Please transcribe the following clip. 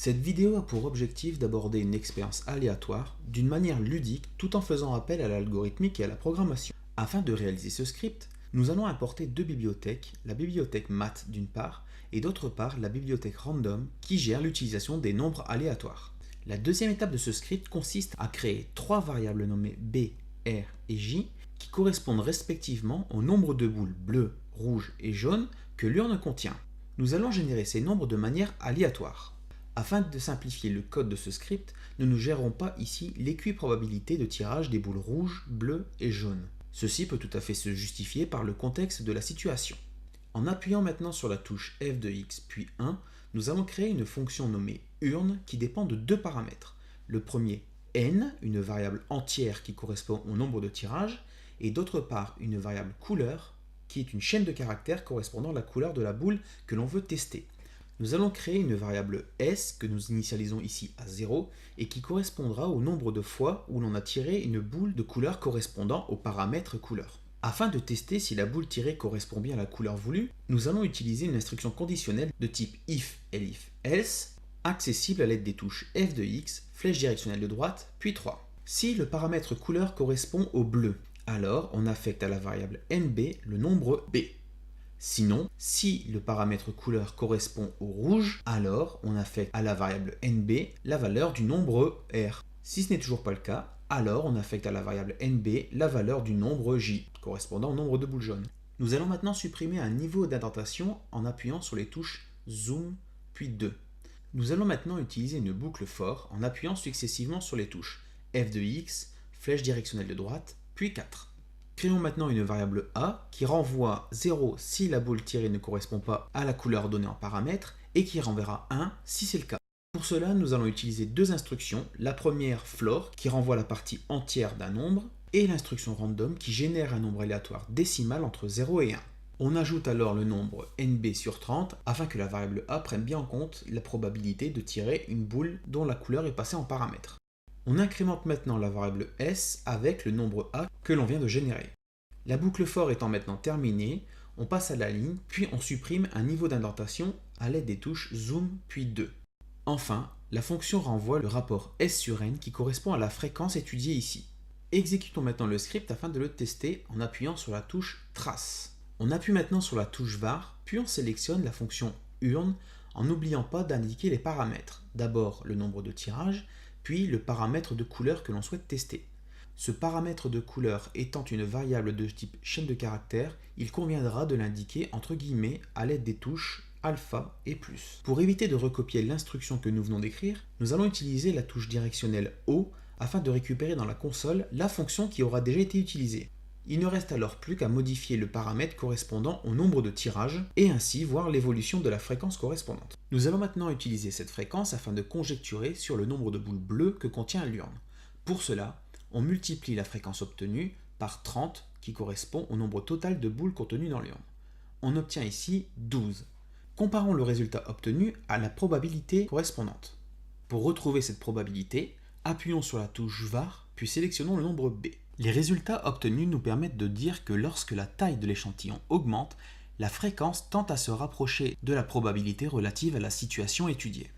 Cette vidéo a pour objectif d'aborder une expérience aléatoire d'une manière ludique tout en faisant appel à l'algorithmique et à la programmation. Afin de réaliser ce script, nous allons importer deux bibliothèques, la bibliothèque math d'une part et d'autre part la bibliothèque random qui gère l'utilisation des nombres aléatoires. La deuxième étape de ce script consiste à créer trois variables nommées b, r et j qui correspondent respectivement au nombre de boules bleues, rouges et jaunes que l'urne contient. Nous allons générer ces nombres de manière aléatoire. Afin de simplifier le code de ce script, nous ne gérerons pas ici l'équiprobabilité de tirage des boules rouges, bleues et jaunes. Ceci peut tout à fait se justifier par le contexte de la situation. En appuyant maintenant sur la touche f de x puis 1, nous allons créer une fonction nommée urne qui dépend de deux paramètres. Le premier, n, une variable entière qui correspond au nombre de tirages, et d'autre part une variable couleur qui est une chaîne de caractères correspondant à la couleur de la boule que l'on veut tester. Nous allons créer une variable s que nous initialisons ici à 0 et qui correspondra au nombre de fois où l'on a tiré une boule de couleur correspondant au paramètre couleur. Afin de tester si la boule tirée correspond bien à la couleur voulue, nous allons utiliser une instruction conditionnelle de type if, elif, else, accessible à l'aide des touches f de x, flèche directionnelle de droite, puis 3. Si le paramètre couleur correspond au bleu, alors on affecte à la variable nb le nombre b. Sinon, si le paramètre couleur correspond au rouge, alors on affecte à la variable nb la valeur du nombre r. Si ce n'est toujours pas le cas, alors on affecte à la variable nb la valeur du nombre j, correspondant au nombre de boules jaunes. Nous allons maintenant supprimer un niveau d'indentation en appuyant sur les touches zoom puis 2. Nous allons maintenant utiliser une boucle for en appuyant successivement sur les touches f de x, flèche directionnelle de droite, puis 4. Créons maintenant une variable a qui renvoie 0 si la boule tirée ne correspond pas à la couleur donnée en paramètre et qui renverra 1 si c'est le cas. Pour cela, nous allons utiliser deux instructions, la première floor qui renvoie la partie entière d'un nombre et l'instruction random qui génère un nombre aléatoire décimal entre 0 et 1. On ajoute alors le nombre nb sur 30 afin que la variable a prenne bien en compte la probabilité de tirer une boule dont la couleur est passée en paramètre. On incrémente maintenant la variable s avec le nombre a que l'on vient de générer. La boucle for étant maintenant terminée, on passe à la ligne, puis on supprime un niveau d'indentation à l'aide des touches zoom puis 2. Enfin, la fonction renvoie le rapport s sur n qui correspond à la fréquence étudiée ici. Exécutons maintenant le script afin de le tester en appuyant sur la touche trace. On appuie maintenant sur la touche var, puis on sélectionne la fonction urne en n'oubliant pas d'indiquer les paramètres. D'abord le nombre de tirages, puis le paramètre de couleur que l'on souhaite tester. Ce paramètre de couleur étant une variable de type chaîne de caractères, il conviendra de l'indiquer entre guillemets à l'aide des touches alpha et plus. Pour éviter de recopier l'instruction que nous venons d'écrire, nous allons utiliser la touche directionnelle O afin de récupérer dans la console la fonction qui aura déjà été utilisée. Il ne reste alors plus qu'à modifier le paramètre correspondant au nombre de tirages et ainsi voir l'évolution de la fréquence correspondante. Nous allons maintenant utiliser cette fréquence afin de conjecturer sur le nombre de boules bleues que contient l'urne. Pour cela, on multiplie la fréquence obtenue par 30 qui correspond au nombre total de boules contenues dans l'urne. On obtient ici 12. Comparons le résultat obtenu à la probabilité correspondante. Pour retrouver cette probabilité, appuyons sur la touche var puis sélectionnons le nombre b. Les résultats obtenus nous permettent de dire que lorsque la taille de l'échantillon augmente, la fréquence tend à se rapprocher de la probabilité relative à la situation étudiée.